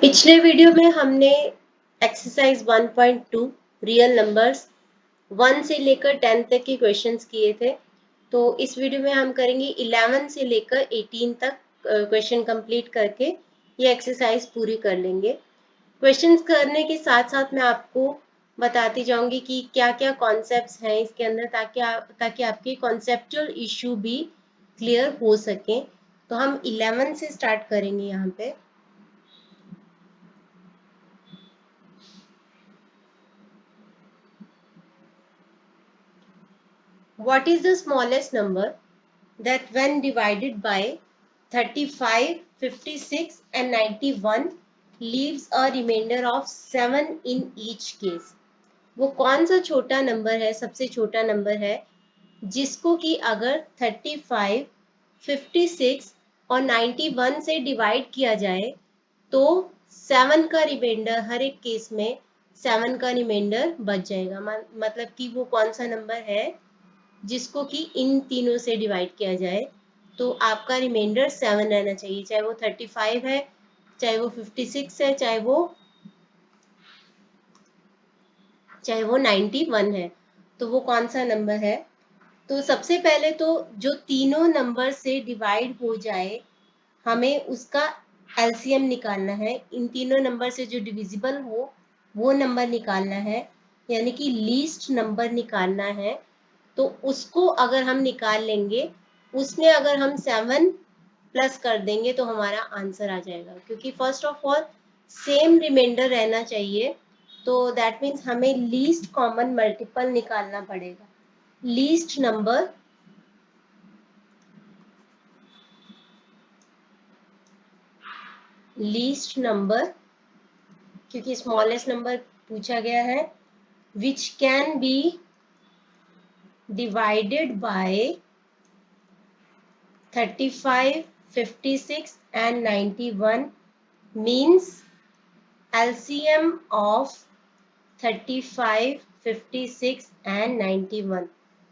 पिछले वीडियो में हमने एक्सरसाइज 1.2 रियल नंबर्स 1 से लेकर 10 तक के क्वेश्चंस किए थे। तो इस वीडियो में हम करेंगे 11 से लेकर 18 तक क्वेश्चन कंप्लीट करके ये एक्सरसाइज पूरी कर लेंगे। क्वेश्चंस करने के साथ साथ मैं आपको बताती जाऊंगी कि क्या क्या कॉन्सेप्ट्स हैं इसके अंदर ताकि आपके कॉन्सेप्चुअल इशू भी क्लियर हो सके। तो हम 11 से स्टार्ट करेंगे यहाँ पे। What is the smallest number that when divided by 35, 56 and 91 leaves a remainder of 7 in each case? वो कौन सा छोटा नंबर है, सबसे छोटा नंबर है जिसको कि अगर 35, 56 और 91 से डिवाइड किया जाए तो 7 का रिमाइंडर, हर एक केस में 7 का रिमाइंडर बच जाएगा। मतलब कि वो कौन सा नंबर है जिसको कि इन तीनों से डिवाइड किया जाए तो आपका रिमाइंडर 7 रहना चाहिए, चाहे वो 35 है, चाहे वो 56 है, चाहे वो 91 है। तो वो कौन सा नंबर है? तो सबसे पहले तो जो तीनों नंबर से डिवाइड हो जाए हमें उसका एलसीएम निकालना है। इन तीनों नंबर से जो डिविजिबल हो वो नंबर निकालना है, यानी कि लीस्ट नंबर निकालना है। तो उसको अगर हम निकाल लेंगे, उसमें अगर हम 7 प्लस कर देंगे तो हमारा आंसर आ जाएगा, क्योंकि first of all same remainder रहना चाहिए। तो दैट मीन्स हमें लीस्ट कॉमन मल्टीपल निकालना पड़ेगा। लीस्ट नंबर क्योंकि स्मॉलेस्ट नंबर पूछा गया है, which can be divided by 35, 56 and 91 means LCM of 35, 56 and 91।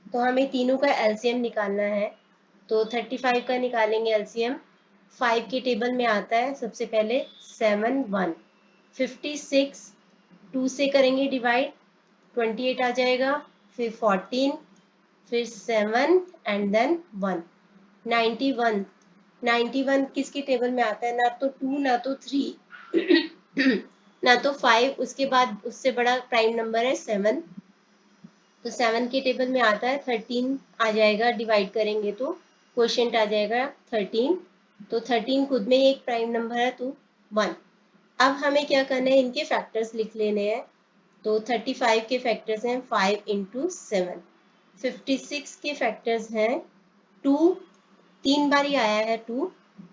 तो हमें तीनों का LCM निकालना है। तो 35 का निकालेंगे LCM, 5 के टेबल में आता है सबसे पहले 7, 1। 56 2 से करेंगे डिवाइड, 28 आ जाएगा, फिर 14, फिर 7 एंड देन 1। 91 किसके टेबल में आता है? ना तो 2 ना तो 3 ना तो 5, उसके बाद उससे बड़ा प्राइम नंबर है 7। तो 7 के टेबल में आता है 13 आ जाएगा, डिवाइड करेंगे तो क्वोशिएंट आ जाएगा 13। तो 13 खुद में ही एक प्राइम नंबर है तो 1। अब हमें क्या करना है, इनके फैक्टर्स लिख लेने हैं। तो 35 के फैक्टर्स हैं 5 इंटू 7। 56 के फैक्टर्स हैं 2, 3 बार ही आया है 2,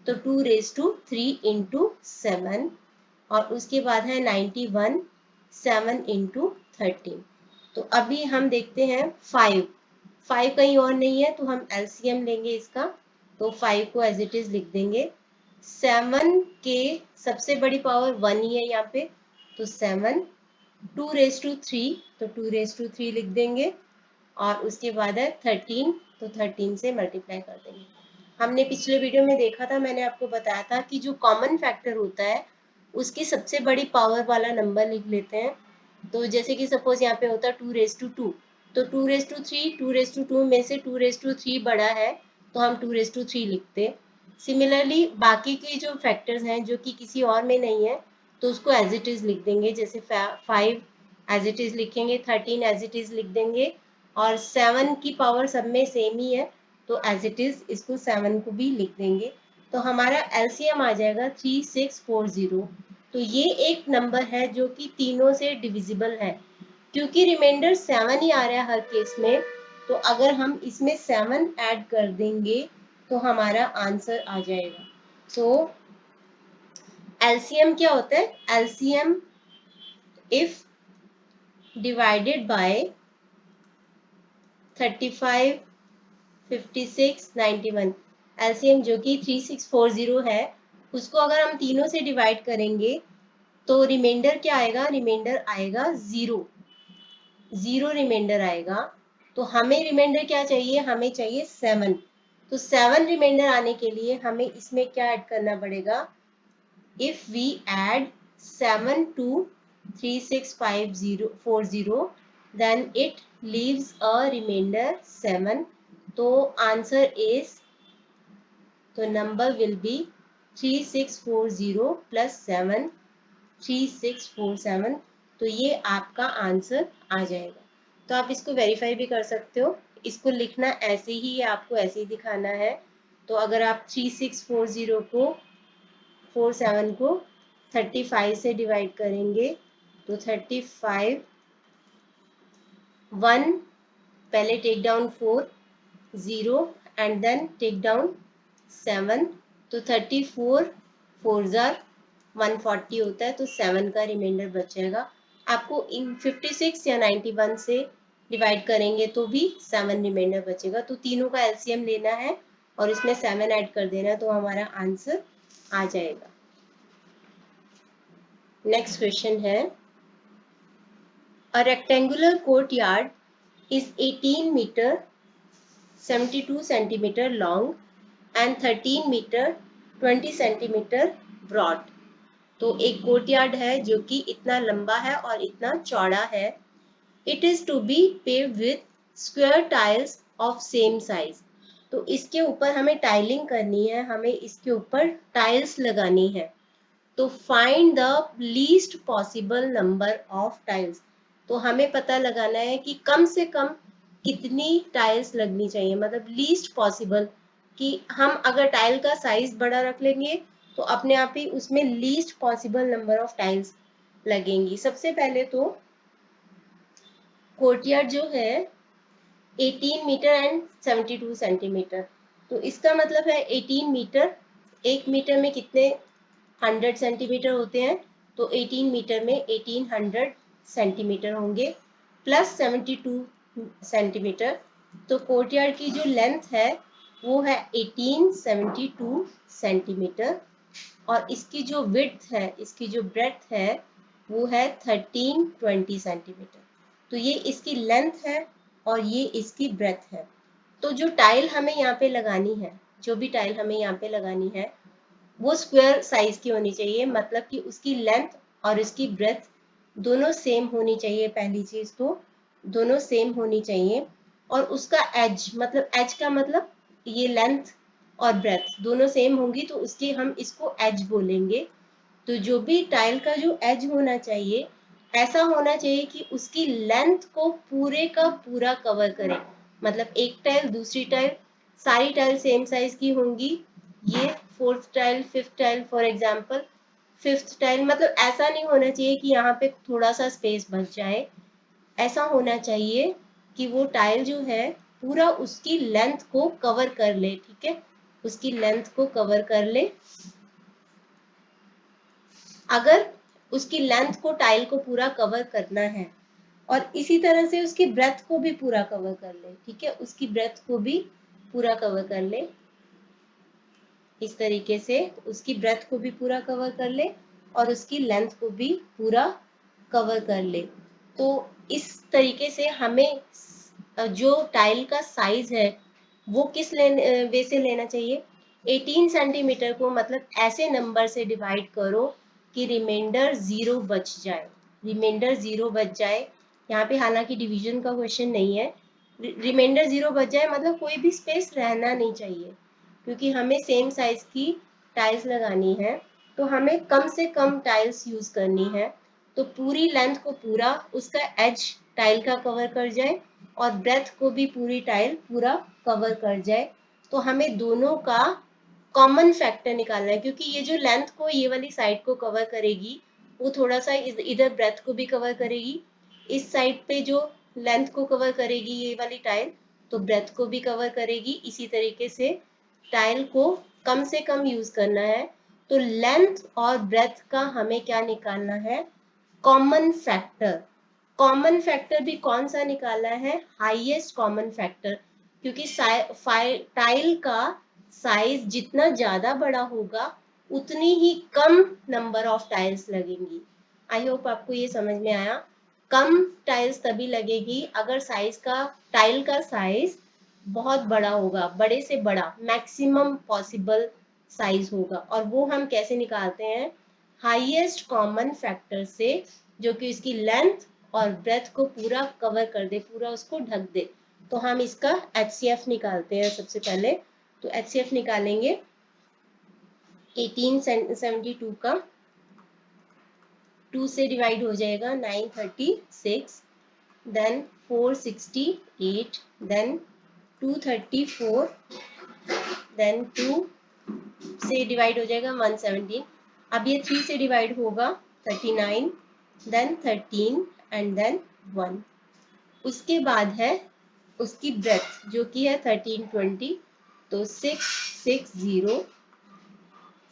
तो 2 रेज टू 3 इंटू 7। और उसके बाद है 91, 7 इंटू 13। तो अभी हम देखते हैं 5 कहीं और नहीं है तो हम एलसीएम लेंगे इसका। तो 5 को एज इट इज लिख देंगे। 7 के सबसे बड़ी पावर 1 ही है यहाँ पे, तो 7। 2 रेज टू 3, तो 2 रेज टू 3 लिख देंगे। और उसके बाद है 13, तो 13 से मल्टीप्लाई कर देंगे। हमने पिछले वीडियो में देखा था, मैंने आपको बताया था कि जो कॉमन फैक्टर होता है उसकी सबसे बड़ी पावर वाला नंबर लिख लेते हैं। तो जैसे कि सपोज यहाँ पे होता है 2 रेज टू 2, तो 2 रेज टू 3, 2 रेज टू 2 में से 2 रेज टू 3 बड़ा है तो हम 2 रेज टू 3 लिखते। सिमिलरली बाकी के जो फैक्टर्स हैं जो कि किसी और में नहीं है तो उसको एज इट इज लिख देंगे। जैसे 5 एज इट इज लिखेंगे, 13 एज इट इज लिख देंगे, और 7 की पावर सब में सेम ही है तो एज इट इज इसको 7 को भी लिख देंगे। तो हमारा एलसीएम आ जाएगा 3640। तो ये एक नंबर है जो कि तीनों से डिविजिबल है, क्योंकि रिमाइंडर 7 ही आ रहा है हर केस में। तो अगर हम इसमें 7 ऐड कर देंगे तो हमारा आंसर आ जाएगा। तो एलसीएम क्या होता है? LCM if divided by 35, 56, 91, LCM जो कि 3640 है, उसको अगर हम तीनों से डिवाइड करेंगे तो रिमाइंडर क्या आएगा? रिमाइंडर आएगा 0 रिमाइंडर आएगा। तो हमें रिमाइंडर क्या चाहिए? हमें चाहिए 7। तो 7 रिमाइंडर आने के लिए हमें इसमें क्या ऐड करना पड़ेगा? If we add 7 to 365040, then it leaves a remainder 7. So answer is, the number will be 3640 plus 7, 3647. तो ये आपका आंसर आ जाएगा। तो आप इसको वेरीफाई भी कर सकते हो, इसको लिखना ऐसे ही है, आपको ऐसे ही दिखाना है। तो अगर आप 3640 को 47 को 35 से डिवाइड करेंगे तो 35 1 पहले take down 4 0 and then take down 7, तो 34 4 जार 140 होता है, तो 7 का रिमाइंडर बच जाएगा। आपको इन 56 या 91 से डिवाइड करेंगे तो भी 7 रिमाइंडर बचेगा। तो तीनों का एलसीएम लेना है और इसमें 7 ऐड कर देना है, तो हमारा आंसर आ जाएगा। नेक्स्ट क्वेश्चन है, a rectangular courtyard is 18 meter 72 centimeter long and 13 meter 20 centimeter broad। तो एक कोर्टयार्ड है जो कि इतना लंबा है और इतना चौड़ा है। It is to be paved with square tiles of same size। तो इसके ऊपर हमें टाइलिंग करनी है, हमें इसके ऊपर टाइल्स लगानी है। तो find the least possible number of tiles. तो हमें पता लगाना है कि कम से कम कितनी टाइल्स लगनी चाहिए, मतलब लीस्ट पॉसिबल, कि हम अगर टाइल का साइज बड़ा रख लेंगे तो अपने आप ही उसमें least possible number of tiles लगेंगी। सबसे पहले तो कोर्टयार्ड जो है 18 मीटर एंड 72 सेंटीमीटर, तो इसका मतलब है 18 मीटर, 1 मीटर में कितने 100 सेंटीमीटर होते हैं, तो 18 मीटर में 1800 सेंटीमीटर होंगे प्लस 72 सेंटीमीटर। तो कोर्टयार्ड की जो लेंथ है वो है 1872 सेंटीमीटर और इसकी जो विड्थ है, इसकी जो ब्रेड्थ है वो है 1320 सेंटीमीटर। तो ये इसकी लेंथ है और ये इसकी ब्रेड्थ है। तो जो टाइल हमें यहाँ पे लगानी है, जो भी टाइल हमें यहाँ पे लगानी है वो स्क्वायर साइज की होनी चाहिए, मतलब कि उसकी लेंथ और इसकी ब्रेड्थ दोनों सेम होनी चाहिए। पहली चीज तो दोनों सेम होनी चाहिए और उसका एज, मतलब एज का मतलब ये लेंथ और ब्रेड्थ दोनों सेम होंगी तो उसकी हम इसको एज बोलेंगे। तो जो भी टाइल का जो एज होना चाहिए ऐसा होना चाहिए कि उसकी लेंथ को पूरे का पूरा कवर करे, मतलब एक टाइल दूसरी टाइल, सारी टाइल सेम साइज की होंगी। ये fourth tile, fifth tile, for example fifth tile, मतलब ऐसा नहीं होना चाहिए कि यहाँ पे थोड़ा सा स्पेस बच जाए। ऐसा होना चाहिए कि वो टाइल जो है पूरा उसकी लेंथ को कवर कर ले, ठीक है, उसकी लेंथ को कवर कर ले। अगर उसकी लेंथ को टाइल को पूरा कवर करना है और इसी तरह से उसकी ब्रेथ को भी पूरा कवर कर ले, ठीक है, उसकी ब्रेथ को भी पूरा कवर कर ले, इस तरीके से उसकी ब्रेथ को भी पूरा कवर कर ले और उसकी लेंथ को भी पूरा कवर कर ले। तो इस तरीके से हमें जो टाइल का साइज है वो किस वे से लेना चाहिए, 18 सेंटीमीटर को मतलब ऐसे नंबर से डिवाइड करो कि रिमाइंडर 0 बच जाए, रिमाइंडर 0 बच जाए। यहाँ पे हालांकि डिवीजन का क्वेश्चन नहीं है, रिमाइंडर 0 बच जाए मतलब कोई भी स्पेस रहना नहीं चाहिए, क्योंकि हमें सेम साइज की टाइल्स लगानी है तो हमें कम से कम टाइल्स यूज करनी है। तो पूरी लेंथ को पूरा उसका एज टाइल का कवर कर जाए और ब्रेथ को भी पूरी टाइल पूरा कवर कर जाए। तो हमें दोनों का कॉमन फैक्टर निकालना है, क्योंकि ये जो लेंथ को ये वाली साइड को कवर करेगी वो थोड़ा सा इधर ब्रेथ को भी कवर करेगी, इस साइड पे जो लेंथ को कवर करेगी ये वाली टाइल तो ब्रेथ को भी कवर करेगी। इसी तरीके से टाइल को कम से कम यूज करना है। तो लेंथ और ब्रेथ का हमें क्या निकालना है, कॉमन फैक्टर। कॉमन फैक्टर भी कौन सा निकालना है, हाईएस्ट कॉमन फैक्टर, क्योंकि टाइल का साइज जितना ज्यादा बड़ा होगा उतनी ही कम नंबर ऑफ टाइल्स लगेंगी। आई होप आपको ये समझ में आया। कम टाइल्स तभी लगेगी अगर साइज का टाइल का साइज बहुत बड़ा होगा, बड़े से बड़ा मैक्सिमम पॉसिबल साइज होगा। और वो हम कैसे निकालते हैं, हाईएस्ट कॉमन फैक्टर से, जो कि इसकी लेंथ और ब्रेथ को पूरा कवर कर दे, पूरा उसको ढक दे। तो हम इसका HCF निकालते हैं सबसे पहले। तो HCF निकालेंगे 1872 का 2 से डिवाइड हो जाएगा 936, देन 468, देन 234, देन 2 से डिवाइड हो जाएगा 117। अब ये 3 से डिवाइड होगा 39, देन 13 एंड देन 1। उसके बाद है उसकी ब्रेथ जो कि है 1320, तो 660,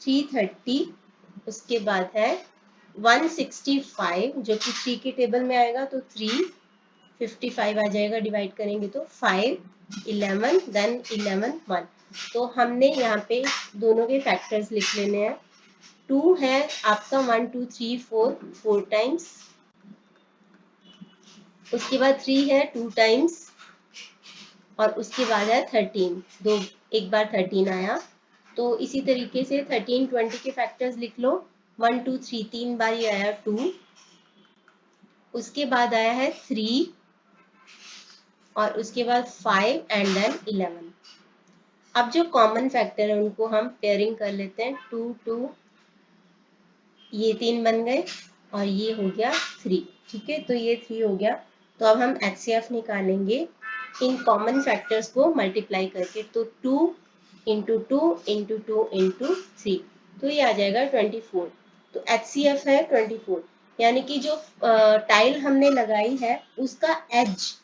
330, उसके बाद है 165 जो कि 3 के टेबल में आएगा, तो 355 आ जाएगा, डिवाइड करेंगे तो 5, 11, देन 11, 1। तो हमने यहाँ पे दोनों के फैक्टर्स लिख लेने हैं। 2 है आपका 1 2 3 4 4 टाइम्स, उसके बाद 3 है 2 टाइम्स, और उसके बाद है 13, दो एक बार 13 आया। तो इसी तरीके से 13 20 के फैक्टर्स लिख लो। 1 2 3 3 बार ये आया 2, उसके बाद आया है 3, और उसके बाद 5 एंड देन 11। अब जो कॉमन फैक्टर है उनको हम पेयरिंग कर लेते हैं। 2 2, ये 3 बन गए, और ये हो गया 3। ठीक है, तो ये 3 हो गया। तो अब हम HCF निकालेंगे इन कॉमन फैक्टर्स को मल्टीप्लाई करके। तो 2 इंटू 2 इंटू 2 इंटू 3, तो ये आ जाएगा 24। तो HCF है 24, यानी कि जो टाइल हमने लगाई है उसका एज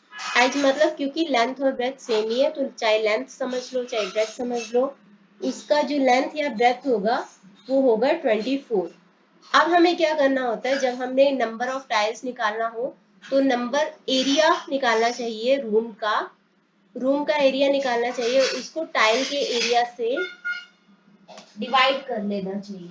मतलब क्योंकि लेंथ और ब्रेथ सेम ही है, तो चाहे लेंथ समझ लो चाहे ब्रेथ समझ लो, उसका जो लेंथ या ब्रेथ होगा वो होगा 24। अब हमें क्या करना होता है, जब हमने नंबर ऑफ टाइल्स निकालना हो तो नंबर एरिया निकालना चाहिए, रूम का एरिया निकालना चाहिए, उसको टाइल के एरिया से डिवाइड कर लेना चाहिए।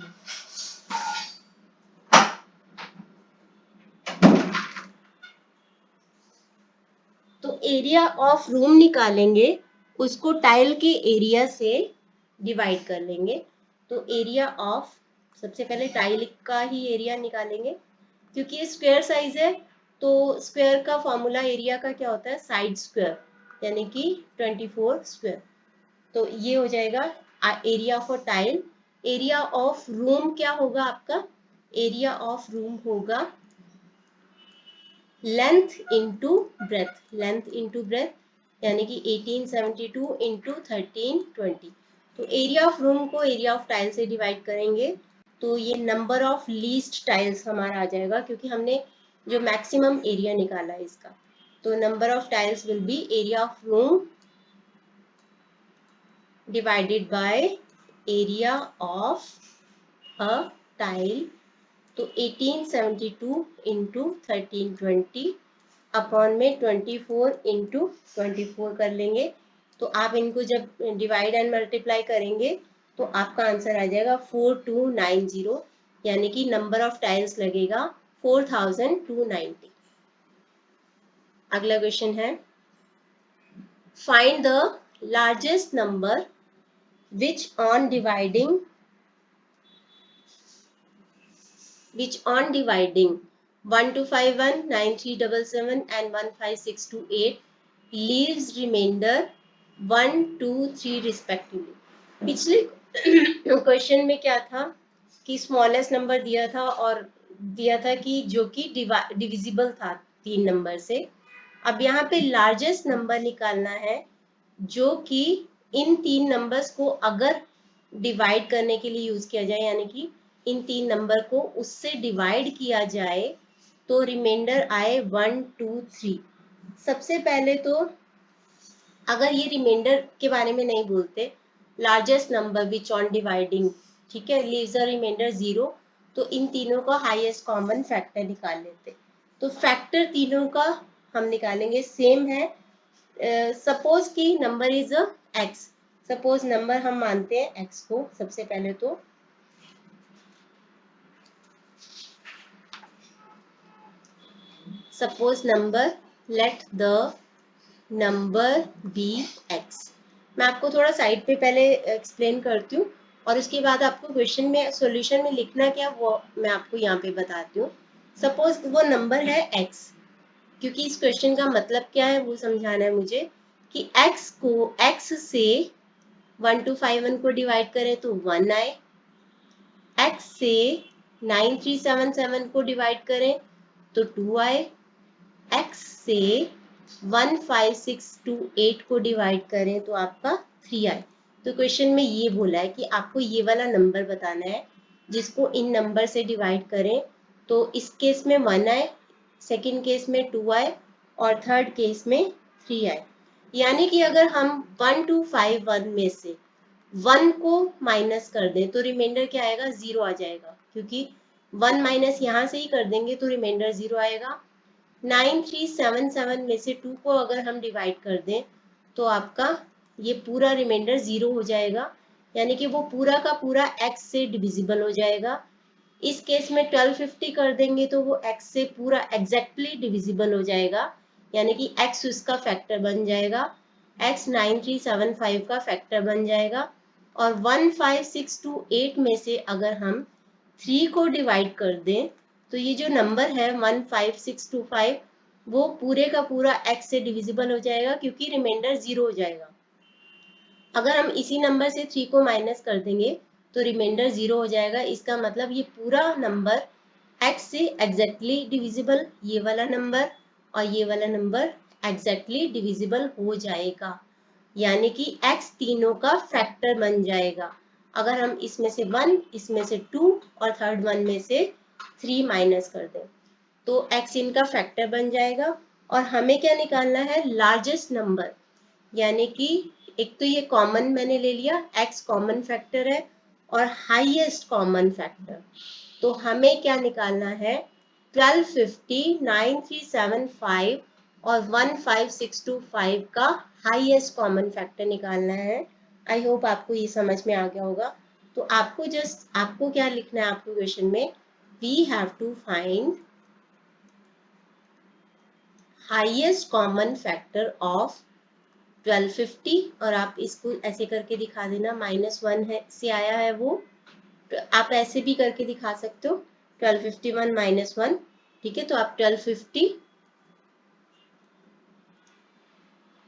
तो एरिया ऑफ रूम निकालेंगे, उसको टाइल के एरिया से डिवाइड कर लेंगे। तो एरिया ऑफ, सबसे पहले टाइल का ही एरिया निकालेंगे, क्योंकि ये स्क्वायर साइज है। तो स्क्वायर का फॉर्मूला एरिया का क्या होता है, साइड स्क्वायर, यानी कि 24 स्क्वायर। तो ये हो जाएगा area of a tile. Area of room क्या होगा आपका, एरिया ऑफ रूम होगा length into breadth, length into breadth, यानी कि 1872 इंटू 1320। तो एरिया ऑफ रूम को एरिया ऑफ टाइल से डिवाइड करेंगे, तो ये नंबर ऑफ लीस्ट टाइल्स हमारा आ जाएगा, क्योंकि हमने जो मैक्सिमम एरिया निकाला है इसका। तो number of tiles will be area of room divided by area of a tile. तो 1872 इंटू 1320 अपॉन में 24 इंटू 24 कर लेंगे। तो आप इनको जब डिवाइड एंड मल्टीप्लाई करेंगे तो आपका आंसर आ जाएगा 4290, यानी कि नंबर ऑफ टाइल्स लगेगा 4290। अगला क्वेश्चन है, find the largest number which on dividing 1251, 9377 and 15628 leaves remainder 1, 2, 3 respectively। पिछले क्वेश्चन में क्या था कि स्मॉलेस्ट नंबर दिया था, और दिया था कि जो कि डिविजिबल था 3 नंबर से। अब यहाँ पे लार्जेस्ट नंबर निकालना है जो कि इन 3 नंबर्स को अगर डिवाइड करने के लिए यूज किया जाए, यानी कि इन 3 नंबर को उससे डिवाइड किया जाए तो रिमाइंडर आए 1, 2, 3। सबसे पहले तो अगर ये रिमाइंडर के बारे में नहीं बोलते, largest number which on dividing, ठीक है, लीव्स अ रिमाइंडर 0, तो इन तीनों का हाईएस्ट कॉमन फैक्टर निकाल लेते। तो फैक्टर तीनों का हम निकालेंगे, सेम है। सपोज कि number is X, suppose number हम मानते हैं एक्स को। सबसे पहले तो suppose number, let the number be X. मैं आपको थोड़ा साइड पे पहले एक्सप्लेन करती हूँ, और उसके बाद आपको क्वेश्चन में सॉल्यूशन में लिखना क्या वो मैं आपको यहाँ पे बताती हूँ। सपोज वो नंबर है x, क्योंकि इस क्वेश्चन का मतलब क्या है वो समझाना है मुझे कि x से 1 to 5 1 को डिवाइड करें तो 1 आए, x से 9377 को डिवाइड करें तो 2 आए, x से 15628 को डिवाइड करें तो आपका 3 आए। तो क्वेश्चन में ये बोला है कि आपको ये वाला नंबर बताना है जिसको इन नंबर से डिवाइड करें तो इस केस में 1 आए, सेकंड केस में 2 आए और थर्ड केस में 3 आए। यानी कि अगर हम 1 2 5 1 में से 1 को माइनस कर दें तो रिमाइंडर क्या आएगा, 0 आ जाएगा, क्योंकि 1 माइनस यहाँ से ही कर देंगे तो रिमाइंडर 0 आएगा। 9377 में से 2 को अगर हम डिवाइड कर दें तो आपका ये पूरा रिमाइंडर 0 हो जाएगा, यानी कि वो पूरा का पूरा x से डिविजिबल हो जाएगा। इस केस में 1250 कर देंगे तो वो x से पूरा एग्जैक्टली डिविजिबल हो जाएगा, यानी कि x उसका फैक्टर बन जाएगा, x 9375 का फैक्टर बन जाएगा। और 15628 में से अगर हम 3 को डिवाइड कर दें तो ये जो नंबर है 15625 वो पूरे का पूरा x से डिविजिबल हो जाएगा, क्योंकि रिमाइंडर 0 हो जाएगा। अगर हम इसी नंबर से 3 को माइनस कर देंगे तो रिमाइंडर 0 हो जाएगा। इसका मतलब ये पूरा नंबर x से एग्जैक्टली डिविजिबल, ये वाला नंबर और ये वाला नंबर एग्जैक्टली डिविजिबल हो जाएगा, यानी कि x तीनों का फैक्टर बन जाएगा। अगर हम इसमें से 1, इसमें से 2 और थर्ड वन में से 3 माइनस कर दें तो x इनका फैक्टर बन जाएगा। और हमें क्या निकालना है, लार्जेस्ट नंबर, यानी कि एक तो ये कॉमन मैंने ले लिया, x कॉमन फैक्टर है, और हाईएस्ट कॉमन फैक्टर। तो हमें क्या निकालना है, 1250, 9375 और 15625 का हाईएस्ट कॉमन फैक्टर निकालना है। आई होप आपको ये समझ में आ गया होगा। तो आपको क्या लिखना है आपको क्वेश्चन में, we have to find highest common factor of 1250, और आप इसको ऐसे करके दिखा देना, -1 है से आया है वो, तो आप ऐसे भी करके दिखा सकते हो, 1251 -1, ठीक है। तो आप 1250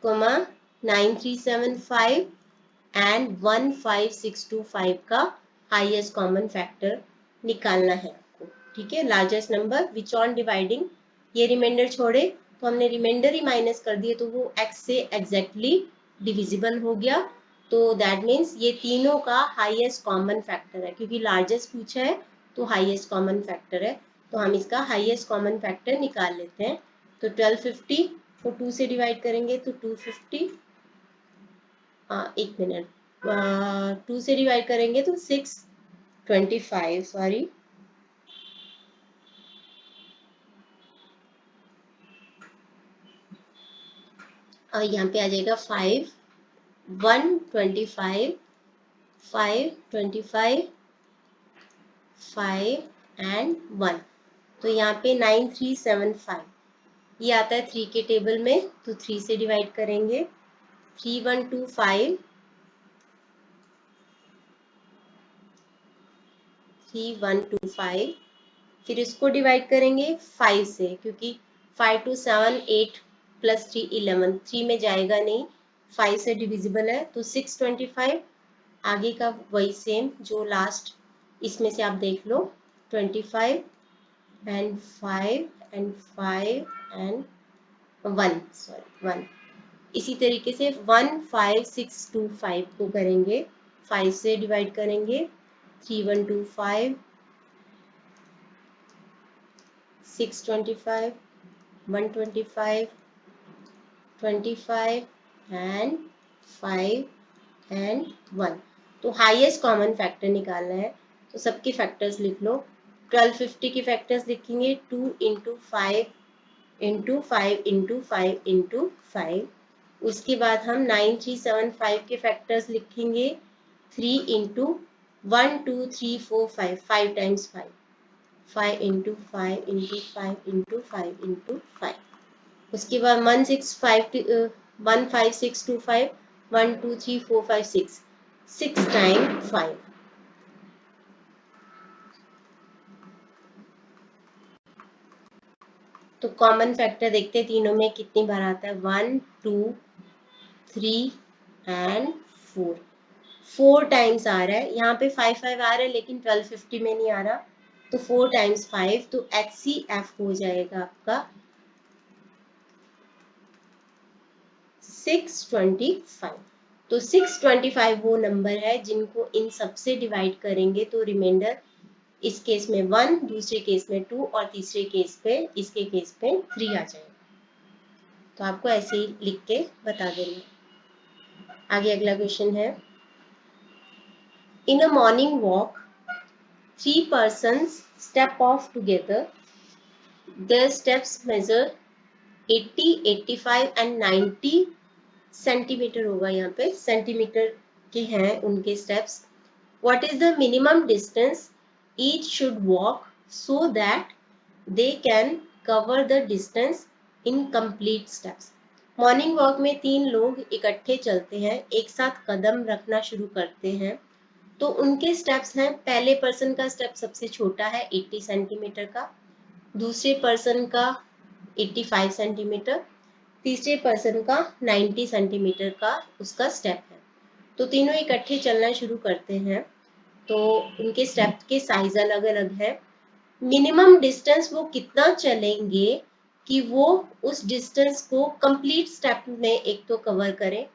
कोमा 9375 एंड 15625 का हाईएस्ट कॉमन फैक्टर निकालना है आपको, ठीक है। Largest number which on dividing, ये रिमाइंडर छोड़े तो हमने रिमाइंडर ही माइनस कर दिए तो वो x से एग्जैक्टली डिविजिबल हो गया। तो दैट मीन्स ये तीनों का हाईएस्ट कॉमन फैक्टर है, क्योंकि लार्जेस्ट पूछा है तो हाईएस्ट कॉमन फैक्टर है। तो हम इसका हाईएस्ट कॉमन फैक्टर निकाल लेते हैं। तो 1250 को 2 से डिवाइड करेंगे तो 250, एक मिनट, 2 से डिवाइड करेंगे तो 625, सॉरी, और यहाँ पे आ जाएगा 5, 125, 525, 5 एंड 1। तो यहाँ पे 9375 ये आता है 3 के टेबल में, तो 3 से डिवाइड करेंगे, 3125, 3125, फिर इसको डिवाइड करेंगे 5 से, क्योंकि 5 2 7 8 प्लस 3 11, 3 में जाएगा नहीं, 5 से डिविजिबल है तो 625। आगे का वही सेम जो लास्ट इसमें से आप देख लो, 25 एंड 5 एंड 5 एंड 1, सॉरी 1। इसी तरीके से 15625 को करेंगे, 5 से डिवाइड करेंगे, 3125, 625, 125, 25 एंड 5 एंड 1। तो हाईएस्ट कॉमन फैक्टर निकालना है, तो सबके फैक्टर्स लिख लो। 1250 के फैक्टर्स लिखेंगे 2 इंटू 5 इंटू 5 इंटू 5 इंटू 5। उसके बाद हम 9375 के फैक्टर्स लिखेंगे 3 into 1 2 3 4 5, 5 times 5, 5 into 5 into 5 into 5 into 5। उसके बाद 15625, 1 2 3 4 5 6, 6 टाइम 5, तो कॉमन फैक्टर देखते हैं तीनों में कितनी बार आता है, 1 2 3 एंड 4, 4 टाइम्स आ रहा है। यहाँ पे 5 5 आ रहा है लेकिन 1250 में नहीं आ रहा, तो 4 टाइम्स 5, तो HCF हो जाएगा आपका 625। तो 625 वो नंबर है जिनको इन सबसे डिवाइड करेंगे तो रिमाइंडर इस केस में 1, दूसरे केस में 2 और तीसरे केस पे इसके केस पे 3 आ जाएगा। तो आपको ऐसे ही लिख के बता देना। आगे अगला क्वेश्चन है, in a morning walk 3 persons step off together. Their steps measure 80, 85 and 90 centimetre होगा, यहाँ पे सेंटीमीटर के हैं उनके steps. What is the minimum distance each should walk so that they can cover the distance in complete steps? Morning walk में 3 लोग इकट्ठे चलते हैं, एक साथ कदम रखना शुरू करते हैं, तो उनके स्टेप्स हैं, पहले पर्सन का स्टेप सबसे छोटा है 80 सेंटीमीटर का, दूसरे पर्सन का 85 सेंटीमीटर, तीसरे पर्सन का 90 सेंटीमीटर का उसका स्टेप है। तो तीनों इकट्ठे चलना शुरू करते हैं, तो उनके स्टेप के साइज अलग अलग है। मिनिमम डिस्टेंस वो कितना चलेंगे कि वो उस डिस्टेंस को कंप्लीट स्टेप में एक तो कवर करें,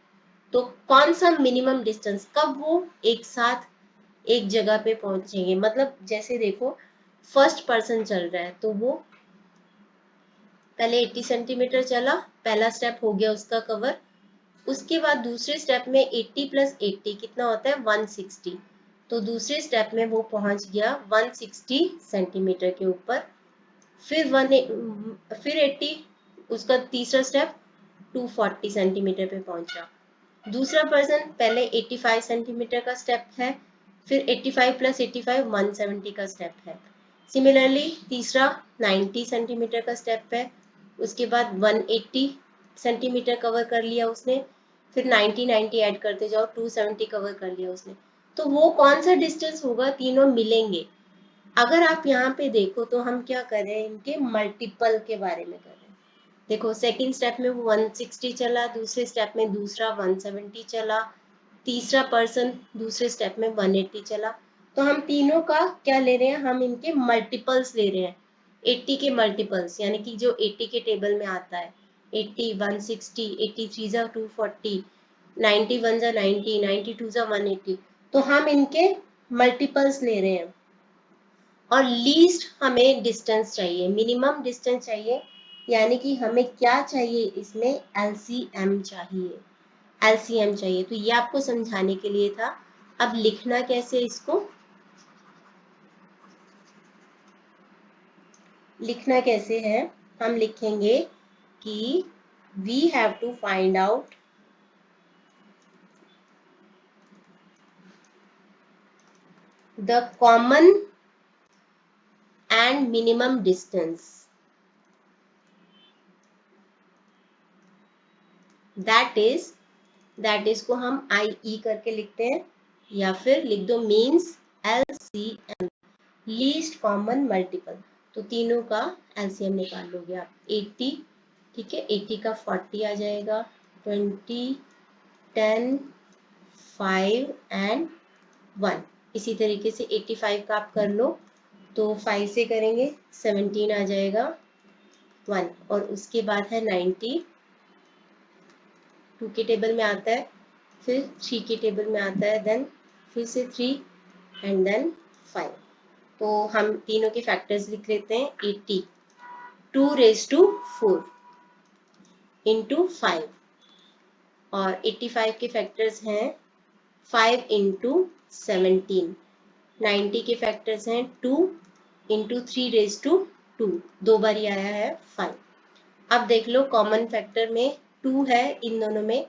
तो कौन सा मिनिमम डिस्टेंस, कब वो एक साथ एक जगह पे पहुंचेंगे। मतलब जैसे देखो फर्स्ट पर्सन चल रहा है तो वो पहले 80 सेंटीमीटर चला, पहला स्टेप हो गया उसका कवर, उसके बाद दूसरे स्टेप में 80 प्लस 80 कितना होता है 160, तो दूसरे स्टेप में वो पहुंच गया 160 सेंटीमीटर के ऊपर। फिर 80, उसका तीसरा स्टेप 240 सेंटीमीटर पे पहुंचा। दूसरा पर्सन पहले 85 सेंटीमीटर का स्टेप है, फिर 85 प्लस 85 170 का स्टेप है। सिमिलरली तीसरा 90 सेंटीमीटर का स्टेप है, उसके बाद 180 सेंटीमीटर कवर कर लिया उसने, फिर 90 90 ऐड करते जाओ 270 कवर कर लिया उसने। तो वो कौन सा डिस्टेंस होगा, तीनों मिलेंगे। अगर आप यहाँ पे देखो तो हम क्या कर रहे हैं, इनके मल्टीपल के बारे में कर रहे हैं। देखो सेकंड स्टेप में वो 160 चला, दूसरे स्टेप में दूसरा 170 चला, तीसरा पर्सन दूसरे स्टेप में 180 चला। तो हम तीनों का क्या ले रहे हैं, हम इनके मल्टीपल्स ले रहे हैं, 80 के मल्टीपल्स, यानी कि जो 80 के टेबल में आता है 80, 160, 83 जा 240, 91 जा 90, 92 जा 180, तो हम इनके मल्टीपल्स ले रहे हैं। और लीस्ट हमें डिस्टेंस चाहिए, मिनिमम डिस्टेंस चाहिए, यानी कि हमें क्या चाहिए इसमें, एलसीएम चाहिए, एलसीएम चाहिए। तो ये आपको समझाने के लिए था। अब लिखना कैसे इसको, लिखना कैसे है, हम लिखेंगे कि we have to find out the common and minimum distance, that is को हम आई करके लिखते हैं, या फिर लिख दो means LCM, least common multiple. तो तीनों का एलसीएम निकाल लोगे आप, 80, ठीक है, 80 का 40 आ जाएगा, 20, 10, 5 एंड 1। इसी तरीके से 85 का आप कर लो, तो 5 से करेंगे 17 आ जाएगा 1, और उसके बाद है 90, 2 के टेबल में आता है, फिर 3 के टेबल में आता है, देन फिर से 3 एंड देन 5। तो हम तीनों के फैक्टर्स लिख लेते हैं, 80 2⁴ इंटू 5, और 85 के फैक्टर्स हैं 5 इंटू 17, 90 के फैक्टर्स हैं 2 इंटू 3⁵2, 2 बार ही आया है 5। अब देख लो कॉमन फैक्टर में 2 है, इन दोनों में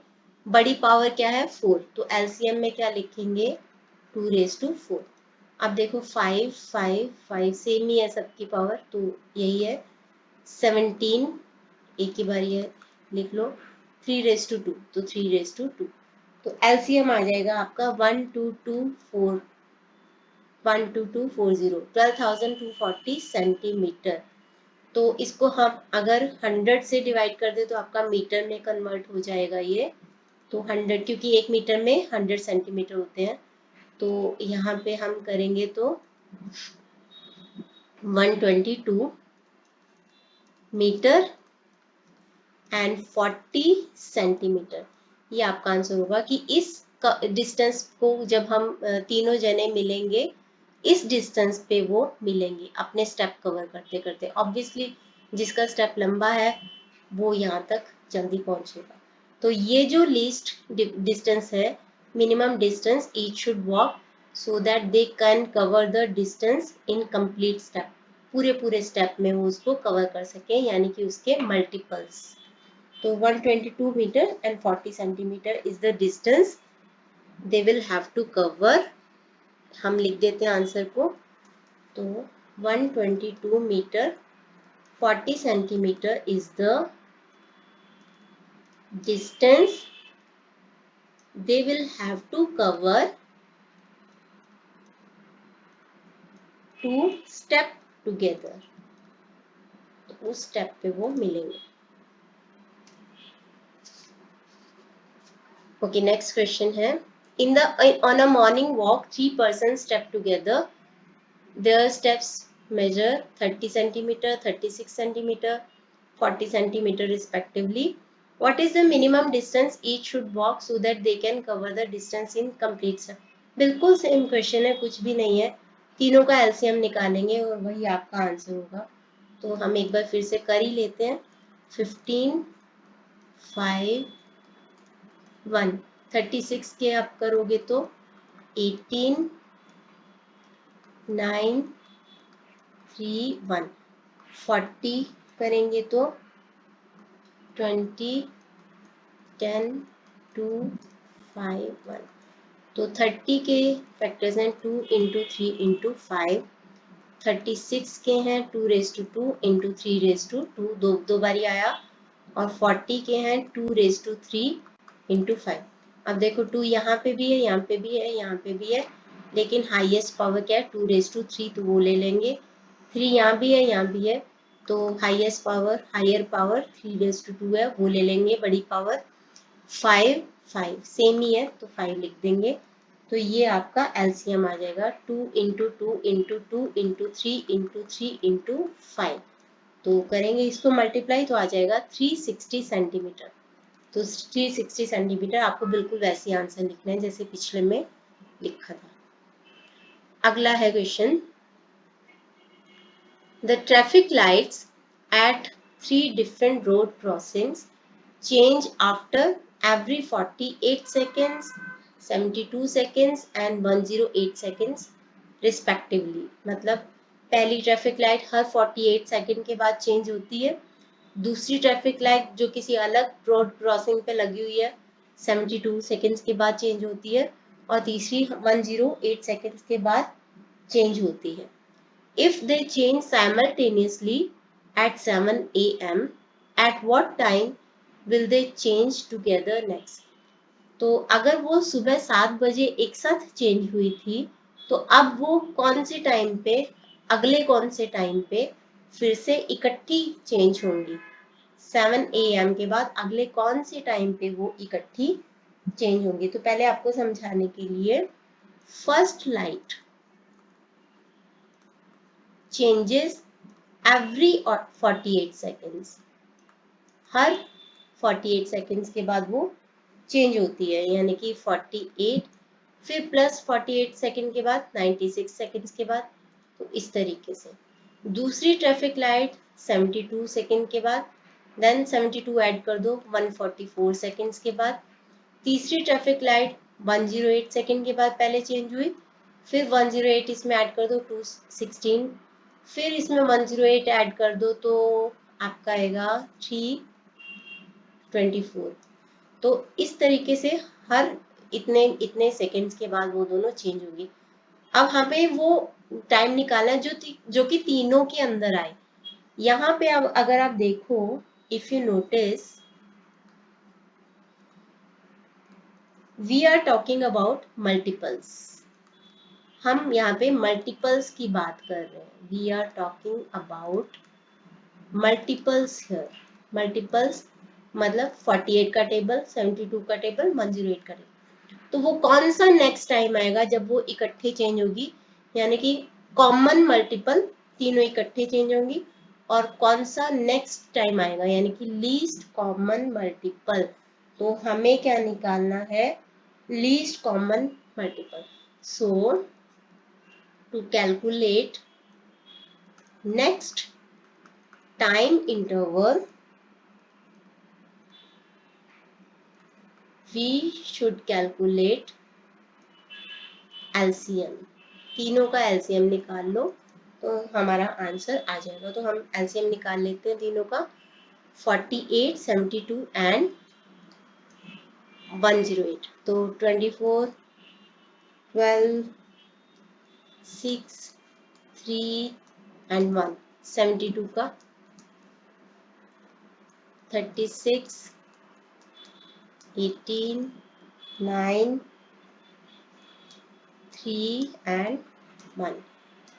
बड़ी पावर क्या है 4, तो एलसीएम में क्या लिखेंगे 2⁴। अब देखो 5 5 5 सेम ही है सबकी पावर, तो यही है 17, एक ही बार ये लिख लो, 3⁵2, तो 3⁵2, तो एलसीएम आ जाएगा आपका 1224, 12240, 12,240 सेंटीमीटर। तो इसको हम अगर 100 से डिवाइड कर दे तो आपका मीटर में कन्वर्ट हो जाएगा ये। तो 100, क्योंकि 1 मीटर में 100 सेंटीमीटर होते हैं, तो यहाँ पे हम करेंगे तो 122 मीटर एंड 40 सेंटीमीटर। ये आपका आंसर होगा कि इस डिस्टेंस को जब हम तीनों जने मिलेंगे, इस डिस्टेंस पे वो मिलेंगे अपने स्टेप कवर करते करते। ऑब्वियसली जिसका स्टेप लंबा है वो यहाँ तक जल्दी पहुंचेगा। तो ये जो लीस्ट डिस्टेंस है, minimum distance each should walk so that they can cover the distance in complete step, पूरे पूरे स्टेप में वो उसको कवर कर सके, यानी कि उसके मल्टीपल्स। तो 122 metre and 40 centimetre is the distance they will have to cover. हम लिख देते हैं आंसर को। तो 122 metre 40 centimetre is the distance they will have to cover to step together। तो उस स्टेप पे वो मिलेंगे। ओके, नेक्स्ट क्वेश्चन है, in the on a morning walk 3 persons step together, their steps measure 30 centimeter, 36 centimeter, 40 centimeter respectively. What is the minimum distance each should walk so that they can cover the distance in complete step? बिल्कुल same question है, कुछ भी नहीं है। तीनों का LCM निकालेंगे और वही आपका आंसर होगा। तो हम एक बार फिर से कर ही लेते हैं। 15, 5, 1, 36 के आप करोगे तो 18, 9, 3, 1, 40 करेंगे तो 20, 10, 2, 5, 1। तो 30 के फैक्टर्स हैं 2 इंटू 3 इंटू 5। 36 के हैं 2 raise to 2 into 3 raise to 2, दो बारी आया। और 40 के हैं 2 रेज टू 3 इंटू 5। अब देखो 2 यहाँ पे भी है, यहाँ पे भी है, यहाँ पे भी है, लेकिन हाईएस्ट पावर क्या है 2 रेज टू 3, तो वो ले लेंगे। 3 यहाँ भी है, यहाँ भी है, तो highest power higher power 3 raise to 2 है, वो ले लेंगे बड़ी पावर। 5 5 सेम ही है तो 5 लिख देंगे। तो ये आपका एलसीएम आ जाएगा 2 into 2 into 2 into 3 into 3 into 5। तो करेंगे इसको मल्टीप्लाई तो आ जाएगा 360 सेंटीमीटर। तो 360 सेंटीमीटर आपको बिल्कुल वैसे ही आंसर लिखना है जैसे पिछले में लिखा था। अगला है question, the traffic lights at 3 different road crossings change after every 48 seconds, 72 seconds and 108 seconds respectively। मतलब पहली ट्रैफिक लाइट हर 48 सेकंड के बाद चेंज होती है, दूसरी ट्रैफिक लाइट जो किसी अलग रोड क्रॉसिंग पे लगी हुई है 72 सेकंड्स के बाद चेंज होती है, और तीसरी 108 सेकंड्स के बाद चेंज होती है। If they change simultaneously at 7 AM, at what time will they change together next? तो अगर वो सुबह 7 बजे एक साथ चेंज हुई थी, तो अब वो कौन से टाइम पे, अगले कौन से टाइम पे फिर से इकट्ठी चेंज होंगी? 7 AM के बाद अगले कौन से टाइम पे वो इकट्ठी चेंज होंगी? तो पहले आपको समझाने के लिए, first light changes every 48 seconds, हर 48 सेकेंड्स के बाद वो चेंज होती है, यानी कि 48 फिर प्लस 48 सेकेंड के बाद 96 सेकेंड्स के बाद, तो इस तरीके से। दूसरी ट्रैफिक लाइट 72 सेकेंड के बाद, देन 72 ऐड कर दो 144 सेकेंड्स के बाद। तीसरी ट्रैफिक लाइट 108 सेकेंड के बाद पहले चेंज हुई, फिर 108 इसमें ऐड कर दो 216, फिर इसमें 108 ऐड कर दो तो आपका आएगा 324। तो इस तरीके से हर इतने इतने सेकंड्स के बाद वो दोनों चेंज होगी। अब हमें वो टाइम निकालना जो कि तीनों के अंदर आए। यहाँ पे अब अगर आप देखो, if you notice, we are talking about multiples. हम यहाँ पे मल्टीपल्स की बात कर रहे हैं। We are talking about multiples here, multiples मतलब 48 का टेबल, 72 का टेबल, 108 का टेबल। तो वो कौन सा नेक्स्ट टाइम आएगा जब वो इकट्ठे चेंज होगी, यानी कि कॉमन मल्टीपल तीनों इकट्ठे चेंज होंगी, और कौन सा नेक्स्ट टाइम आएगा यानी कि लीस्ट कॉमन मल्टीपल। तो हमें क्या निकालना है, least common multiple. So to calculate next time interval we should calculate LCM। तीनों का LCM निकाल लो तो हमारा आंसर आ जाएगा। तो हम LCM निकाल लेते हैं तीनों का, 48, 72 एंड 108। तो 24, 12, 6, 3 एंड 1, 72 का 36, 18, 9, 3 एंड 1।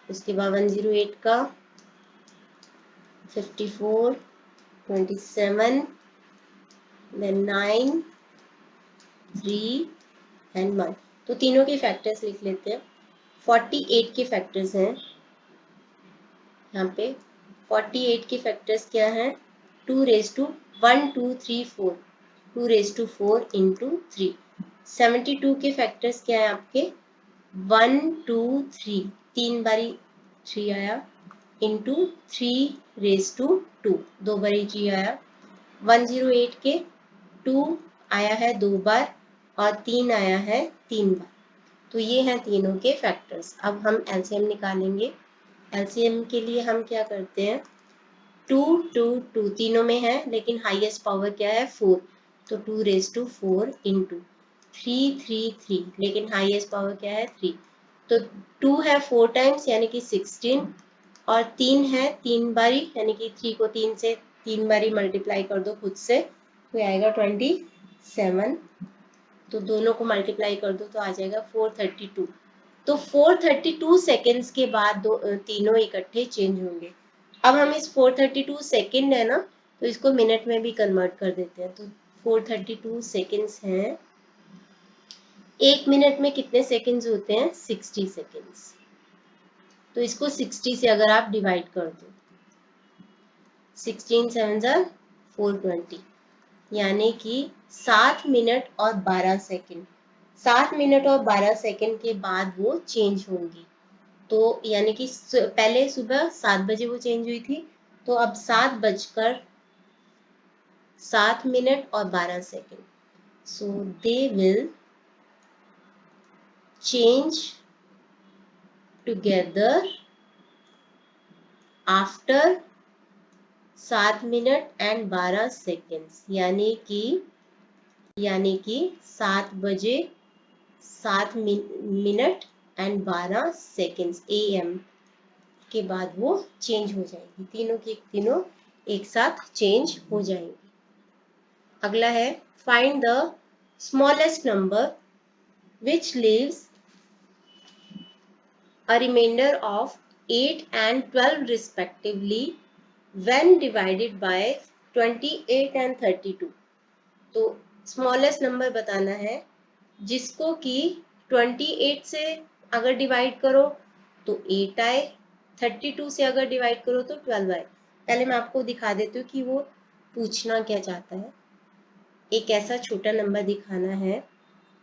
उसके बाद 108 का 54, 27, then 9, 3 एंड 1। तो तीनों के फैक्टर्स लिख लेते हैं। 48 के फैक्टर्स हैं यहाँ पे। 48 के फैक्टर्स क्या हैं, 2 raise to 1 2 3 4, 2 raise to 4 into 3। 72 के फैक्टर्स क्या है आपके, 1 2 3, 3 बारी 3 आया, इंटू 3 रेज टू 2, 2 बारी 3 आया। 108 के 2 आया है 2 बार और 3 आया है 3 बार। तो ये हैं तीनों के फैक्टर्स। अब हम एलसीएम निकालेंगे। एलसीएम के लिए हम क्या करते हैं, 2 2 2 तीनों में है, लेकिन हाईएस्ट पावर क्या है 4, तो 2 रेज टू 4 इंटू 3 3 3, लेकिन हाईएस्ट पावर क्या है 3, तो 2 है 4 टाइम्स यानी कि 16, और 3 है 3 बारी यानी कि 3 को 3 से 3 बारी मल्टीप्लाई कर दो खुद से, तो आएगा 27। तो दोनों को मल्टीप्लाई कर दो तो आ जाएगा 432। तो 432 सेकेंड्स के बाद तीनों इकट्ठे चेंज होंगे। अब हम इस 432 सेकेंड है ना, तो इसको मिनट में भी कन्वर्ट कर देते हैं। तो 432 सेकेंड्स हैं, एक मिनट में कितने सेकेंड्स होते हैं, 60 सेकेंड्स। तो इसको 60 से अगर आप डिवाइड कर दो, 16 7 420, यानी कि 7 मिनट और 12 सेकेंड, 7 मिनट और 12 सेकेंड के बाद वो चेंज होंगी। तो यानी कि पहले सुबह 7 बजे वो चेंज हुई थी, तो अब 7 मिनट और 12 second. So they will change together after 7 minute and 12 seconds, यानी कि 7 बजे 7 मिनट एंड 12 सेकेंड्स AM के बाद वो चेंज हो जाएगी। तीनों की तीनों एक साथ चेंज हो जाएंगी। अगला है, find the smallest number which leaves a remainder of 8 and 12 respectively when divided by 28 and 32। तो स्मॉलेस्ट नंबर बताना है जिसको कि 28 से अगर डिवाइड करो तो 8 आए, 32 से अगर डिवाइड करो तो 12 आए। पहले मैं आपको दिखा देती हूँ कि वो पूछना क्या चाहता है। एक ऐसा छोटा नंबर दिखाना है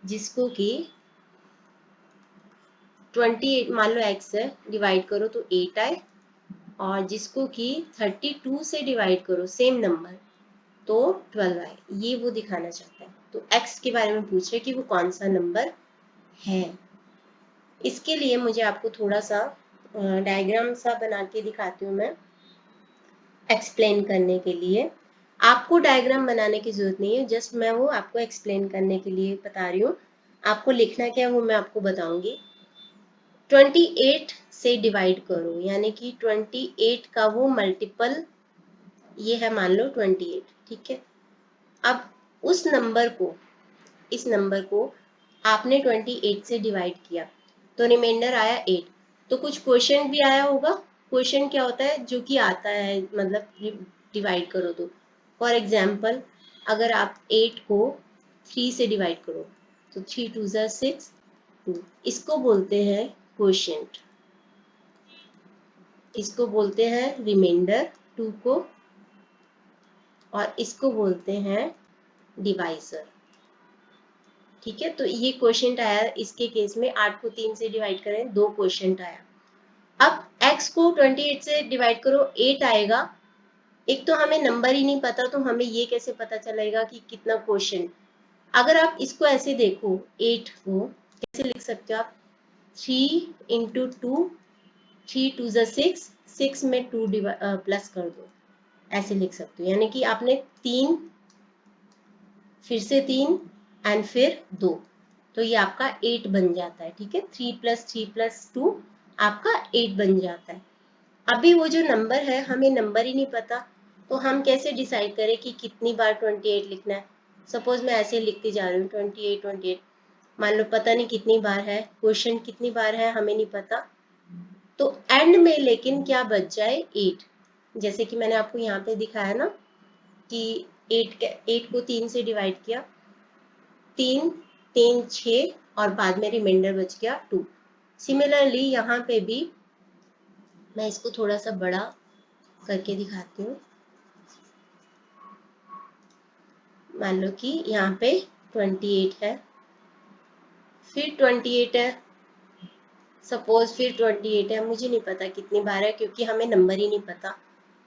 जिसको कि 28 मान लो x है, डिवाइड करो तो 8 आए, और जिसको कि 32 से डिवाइड करो सेम नंबर तो 12 आए। ये वो दिखाना चाहता है। तो x के बारे में पूछ रहे कि वो कौन सा नंबर है। इसके लिए मुझे आपको थोड़ा सा डायग्राम सा बना के दिखाती हूँ मैं, एक्सप्लेन करने के लिए। आपको डायग्राम बनाने की जरूरत नहीं है, जस्ट मैं वो आपको एक्सप्लेन करने के लिए बता रही हूँ। आपको लिखना क्या है वो मैं आपको बताऊंगी। 28 से डिवाइड करो, यानी कि 28 का वो मल्टीपल ये है, मान लो 28, ठीक है। अब उस नंबर को, इस नंबर को आपने 28 से डिवाइड किया तो रिमाइंडर आया 8। तो कुछ क्वेश्चन भी आया होगा क्वेश्चन क्या होता है, जो कि आता है, मतलब डिवाइड करो तो। फॉर एग्जाम्पल, अगर आप 8 को 3 से डिवाइड करो तो 3 2 ज़ा 6, 2, इसको बोलते हैं क्वोशिएंट, इसको बोलते हैं रिमाइंडर 2 को, और इसको बोलते हैं डिवाइजर। ठीक है, तो ये क्वोशिएंट आया इसके केस में। 8 को 3 से डिवाइड करें, 2 क्वोशिएंट आया। अब x को 28 से डिवाइड करो, 8 आएगा। एक तो हमें नंबर ही नहीं पता, तो हमें ये कैसे पता चलेगा कि कितना क्वोशिएंट। अगर आप इसको ऐसे देखो, 8 को कैसे लिख सकते हो आप, 3 इंटू 2, 3 2 ज़ा 6, 6 में 2 प्लस कर दो, ऐसे लिख सकते हो। यानी कि आपने 3, फिर से 3 एंड फिर 2, तो ये आपका 8 बन जाता है। ठीक है, 3 + 3 + 2 आपका 8 बन जाता है। अभी वो जो नंबर है, हमें नंबर ही नहीं पता, तो हम कैसे डिसाइड करें कि कितनी बार 28 लिखना है। सपोज मैं ऐसे लिखती जा रही हूँ 28 28, मान लो पता नहीं कितनी बार है, क्वेश्चन कितनी बार है हमें नहीं पता, तो एंड में लेकिन क्या बच जाए, 8। जैसे कि मैंने आपको यहाँ पे दिखाया ना कि 8 को 3 से डिवाइड किया, 3 3 6, और बाद में रिमाइंडर बच गया 2। सिमिलरली यहाँ पे भी मैं इसको थोड़ा सा बड़ा करके दिखाती हूँ। मान लो कि यहाँ पे 28 है, फिर 28 है, सपोज फिर 28 है, मुझे नहीं पता कितनी बार है क्योंकि हमें नंबर ही नहीं पता,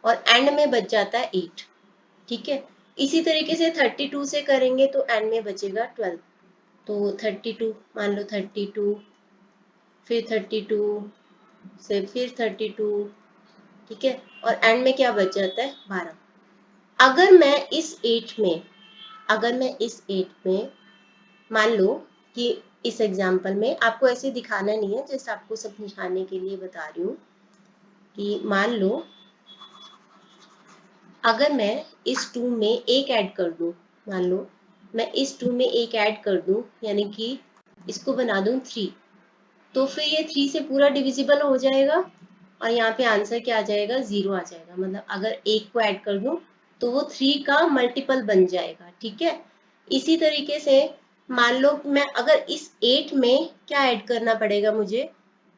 और एंड में बच जाता है 8। ठीक है, इसी तरीके से 32 से करेंगे तो एंड में बचेगा 12, तो 32 मान लो, 32 फिर 32 से फिर 32। ठीक है, और एंड में क्या बच जाता है, 12। अगर मैं इस 8 में, अगर मैं इस 8 में मान लो कि इस एग्जाम्पल में आपको ऐसे दिखाना नहीं है, जैसे आपको समझाने के लिए बता रही हूँ कि मान लो अगर मैं इस 2 में एक ऐड कर दूं, मान लो मैं इस 2 में एक ऐड कर दूं, यानी कि इसको बना दूं 3, तो फिर ये 3 से पूरा डिविजिबल हो जाएगा, और यहाँ पे आंसर क्या आ जाएगा, 0 आ जाएगा। मतलब अगर एक को ऐड कर दूं तो वो 3 का मल्टीपल बन जाएगा। ठीक है, इसी तरीके से मान लो मैं अगर इस 8 में क्या ऐड करना पड़ेगा मुझे,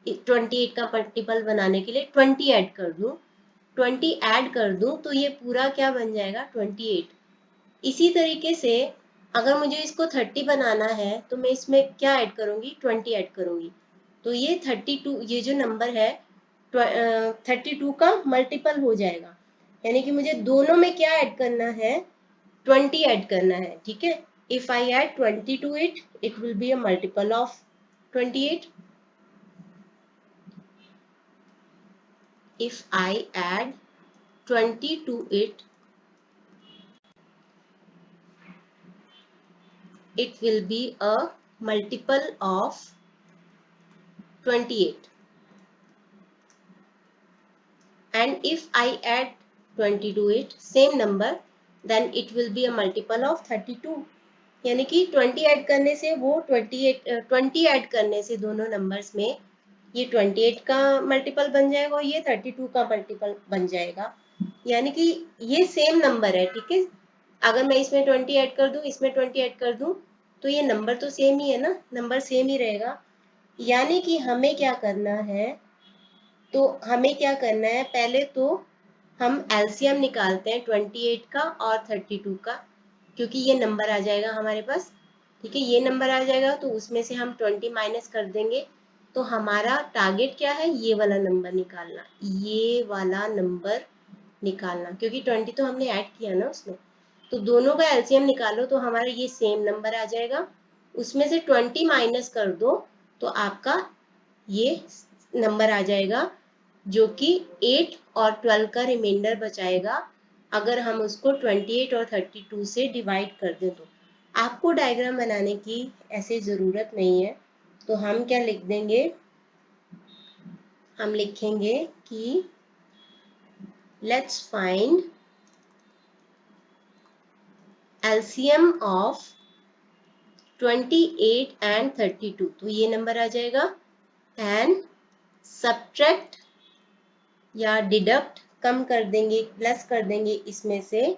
28 का मल्टीपल बनाने के लिए 20 ऐड कर दूं, 20 ऐड कर दूं तो ये पूरा क्या बन जाएगा, 28। इसी तरीके से अगर मुझे इसको 30 बनाना है तो मैं इसमें क्या ऐड करूंगी, 20 ऐड करूंगी, तो ये 32, ये जो नंबर है 32 का मल्टीपल हो जाएगा। यानी कि मुझे दोनों में क्या ऐड करना है, 20 ऐड करना है। ठीक है, if I add 20 to it, it will be a multiple of 28। if I add 20 to it, it will be a multiple of 28. And if I add 20 to it, same number, then it will be a multiple of 32. यानी कि 20 add करने से वो 20 add करने से दोनों numbers में ये 28 का मल्टीपल बन जाएगा और ये 32 का मल्टीपल बन जाएगा। यानी कि ये सेम नंबर है। ठीक है, अगर मैं इसमें 20 ऐड कर दूं, इसमें 20 ऐड कर दूं, तो ये नंबर तो सेम ही है ना, नंबर सेम ही रहेगा। यानी कि हमें क्या करना है, तो हमें क्या करना है, पहले तो हम एलसीएम निकालते हैं 28 का और 32 का, क्योंकि ये नंबर आ जाएगा हमारे पास। ठीक है, ये नंबर आ जाएगा तो उसमें से हम 20 माइनस कर देंगे, तो हमारा टारगेट क्या है, ये वाला नंबर निकालना, ये वाला नंबर निकालना, क्योंकि 20 तो हमने ऐड किया ना उसमें। तो दोनों का एलसीएम निकालो तो हमारा ये सेम नंबर आ जाएगा, उसमें से 20 माइनस कर दो तो आपका ये नंबर आ जाएगा, जो कि 8 और 12 का रिमाइंडर बचाएगा अगर हम उसको 28 और 32 से डिवाइड कर दें। तो आपको डायग्राम बनाने की ऐसे ज़रूरत नहीं है, तो हम क्या लिख देंगे, हम लिखेंगे कि let's find LCM of 28 and 32, तो ये नंबर आ जाएगा, एंड सब्ट्रैक्ट या डिडक्ट कम कर देंगे, प्लस कर देंगे इसमें से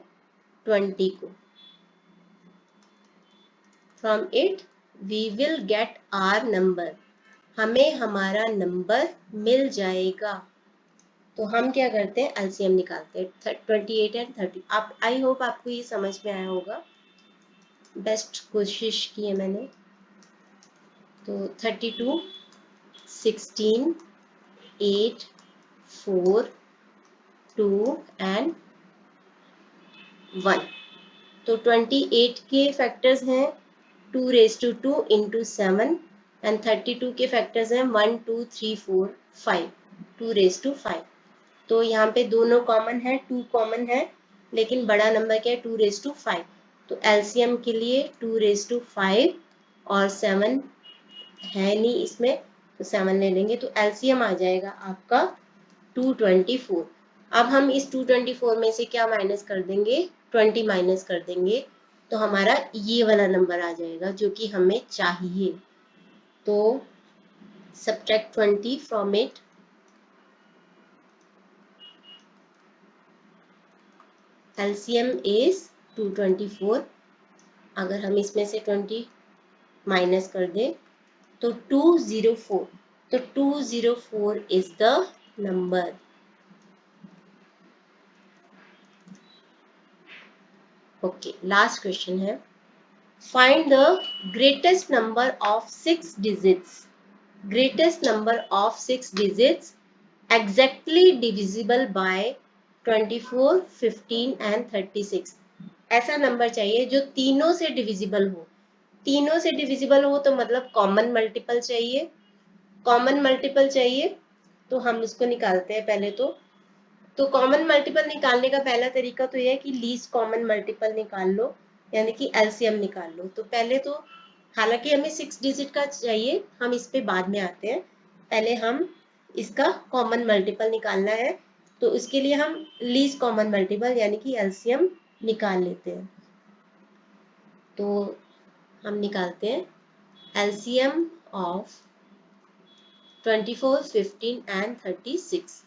20 को। From it we will get our number, हमें हमारा नंबर मिल जाएगा। तो हम क्या करते हैं, एलसीएम निकालते हैं 28 एंड 30। आप, आई होप आपको ये समझ में आया होगा, बेस्ट कोशिश की है मैंने। तो 32, 16, 8, 4, 2 एंड 1। तो 28 के फैक्टर्स हैं 2 रेज टू 2 इंटू 7 एंड 32 के फैक्टर्स हैं 1 2 3 4 5, 2 रेज टू 5। तो यहाँ पे दोनों कॉमन है, 2 कॉमन है, लेकिन बड़ा नंबर क्या है, 2 रेज टू 5। तो एलसीएम के लिए 2 रेज टू 5 और 7 है नहीं इसमें, तो 7 ले लेंगे, तो एलसीएम आ जाएगा आपका 224। अब हम इस 224 में से क्या माइनस कर देंगे, 20 माइनस कर देंगे, तो हमारा ये वाला नंबर आ जाएगा जो कि हमें चाहिए। तो subtract 20 from it, LCM is 224। अगर हम इसमें से 20 माइनस कर दें तो 204, तो 204 इज द नंबर। ओके, लास्ट क्वेश्चन है, find the greatest number of 6 digits, greatest number of 6 digits exactly divisible by 24, 15 and 36। ऐसा नंबर चाहिए जो तीनों से डिविजिबल हो। तीनों से डिविजिबल हो तो मतलब कॉमन मल्टीपल चाहिए, कॉमन मल्टीपल चाहिए। तो हम इसको निकालते हैं पहले। तो कॉमन मल्टीपल निकालने का पहला तरीका तो यह है कि लीस्ट कॉमन मल्टीपल निकाल लो, यानी कि एलसीएम निकाल लो। तो पहले तो, हालांकि हमें 6 डिजिट का चाहिए, हम इस पे बाद में आते हैं, पहले हम इसका कॉमन मल्टीपल निकालना है। तो इसके लिए हम लीस्ट कॉमन मल्टीपल यानी कि एलसीएम निकाल लेते हैं। तो हम निकालते हैं एलसीएम ऑफ 24, 15 एंड 36।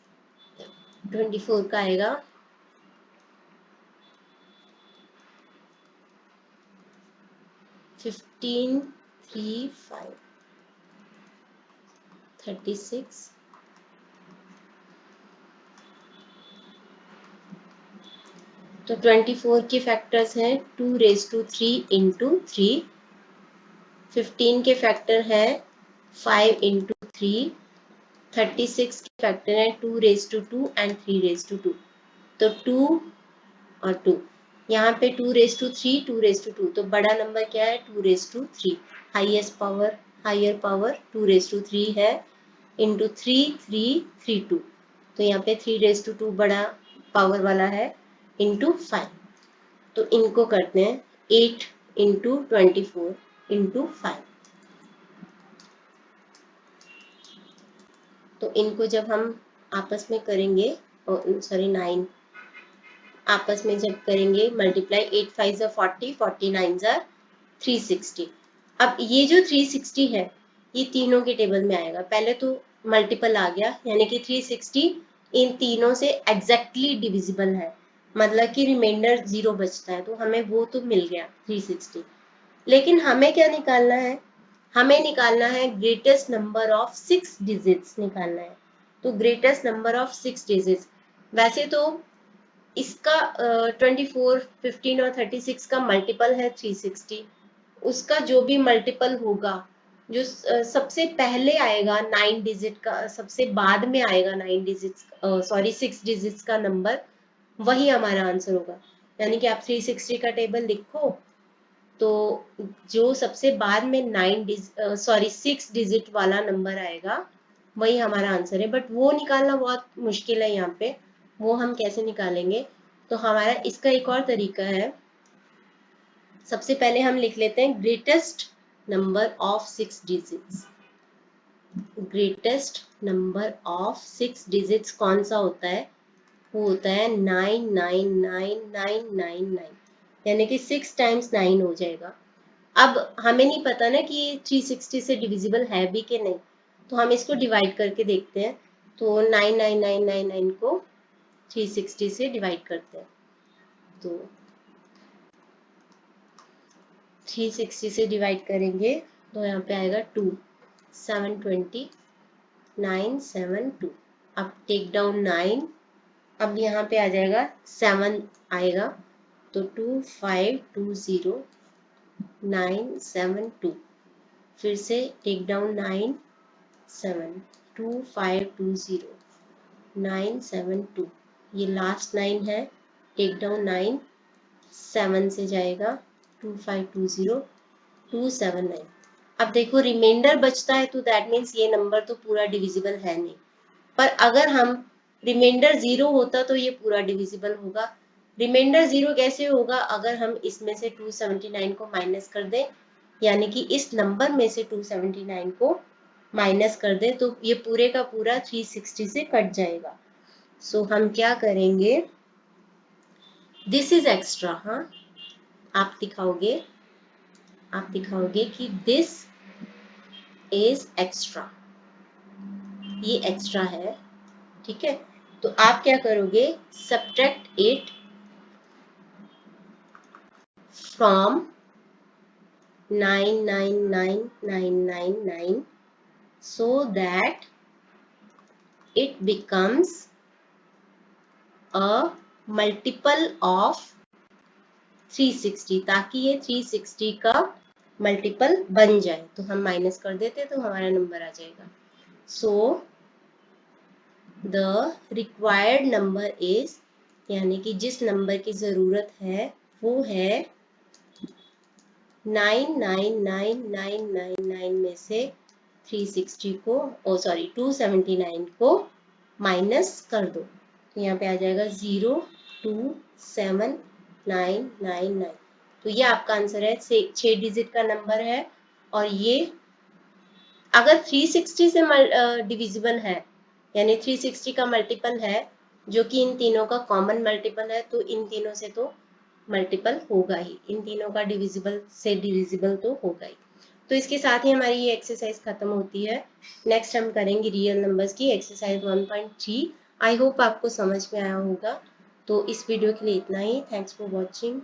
24 का आएगा 15, 3, 5, 36, तो 24 के फैक्टर्स हैं 2 रेज टू 3 इंटू 3, 15 के फैक्टर है 5 इंटू 3, 36 के फैक्टर है 2 raise to 2 and 3 raise to 2। तो 2 और 2, यहाँ पे 2 रेज टू 3, 2 रेज टू 2, तो बड़ा नंबर क्या है, 2 raise to 3। Highest power, higher power 2 raise to 3 है, इंटू 3, 3, 3, 2, तो यहाँ पे 3 रेज टू 2 बड़ा पावर वाला है, इंटू 5। तो इनको करते हैं 8 इंटू 24 इंटू 5। तो इनको जब हम आपस में करेंगे, सॉरी 9, आपस में जब करेंगे मल्टीप्लाई, 8 5 ज़ा 40, 49 ज़ा 360। अब ये जो 360 है ये तीनों के टेबल में आएगा। पहले तो मल्टीपल आ गया, यानी कि 360 इन तीनों से एग्जैक्टली डिविजिबल है, मतलब कि रिमाइंडर 0 बचता है, तो हमें वो तो मिल गया 360। लेकिन हमें क्या निकालना है, हमें निकालना है ग्रेटेस्ट नंबर ऑफ 6 डिजिट्स निकालना है। तो ग्रेटेस्ट नंबर ऑफ 6 डिजिट्स, वैसे तो इसका 24, 15 और 36 का मल्टीपल है 360, उसका जो भी मल्टीपल होगा, जो सबसे पहले आएगा 9 डिजिट का, सबसे बाद में आएगा 9 डिजिट्स, सॉरी 6 डिजिट्स का नंबर, वही हमारा आंसर होगा। यानी कि आप 360 का टेबल लिखो, तो जो सबसे बाद में 6 डिजिट वाला नंबर आएगा वही हमारा आंसर है। बट वो निकालना बहुत मुश्किल है यहाँ पे, वो हम कैसे निकालेंगे, तो हमारा इसका एक और तरीका है। सबसे पहले हम लिख लेते हैं greatest number of 6 digits. Greatest number of 6 digits कौन सा होता है, वो होता है 999999, यानी कि 6 टाइम्स 9 हो जाएगा। अब हमें नहीं पता ना कि 360 से डिविजिबल है भी कि नहीं, तो हम इसको डिवाइड करके देखते हैं। तो 99999 को 360 से डिवाइड करते हैं, तो 360 से डिवाइड करेंगे तो यहाँ पे आएगा 2, 720, 972। अब टेक डाउन 9, अब यहाँ पे आ जाएगा 7 आएगा, तो 2520 972। फिर से टेक डाउन 9, 7, 2520 972। ये लास्ट 9 है, टेक डाउन 9, 7 से जाएगा 2520 279। अब देखो रिमाइंडर बचता है, तो दैट मीन्स ये नंबर तो पूरा डिविजिबल है नहीं, पर अगर हम रिमाइंडर 0 होता तो ये पूरा डिविजिबल होगा। रिमाइंडर 0 कैसे होगा? अगर हम इसमें से 279 को माइनस कर दें, यानी कि इस नंबर में से 279 को माइनस कर दें, तो ये पूरे का पूरा 360 से कट जाएगा। सो हम क्या करेंगे, दिस इज एक्स्ट्रा। हाँ, आप दिखाओगे कि दिस इज एक्स्ट्रा, ये एक्स्ट्रा है, ठीक है। तो आप क्या करोगे, subtract it from 999999 so that it becomes a multiple of 360, ताकि ये 360 का मल्टीपल बन जाए। तो हम माइनस कर देते तो हमारा नंबर आ जाएगा। So the required number is, यानी कि जिस नंबर की जरूरत है वो है 99999 में से 360 को, 279 को माइनस कर दो, तो यहाँ पे आ जाएगा 027999। तो ये आपका आंसर है, 6 डिजिट का नंबर है, और ये अगर 360 से डिविजिबल है, यानी 360 का मल्टीपल है, जो कि इन तीनों का कॉमन मल्टीपल है, तो इन तीनों से तो मल्टीपल होगा ही, इन तीनों का डिविजिबल से डिविजिबल तो होगा ही। तो इसके साथ ही हमारी ये एक्सरसाइज खत्म होती है। नेक्स्ट हम करेंगे रियल नंबर्स की एक्सरसाइज 1.3। आई होप आपको समझ में आया होगा। तो इस वीडियो के लिए इतना ही। Thanks for watching.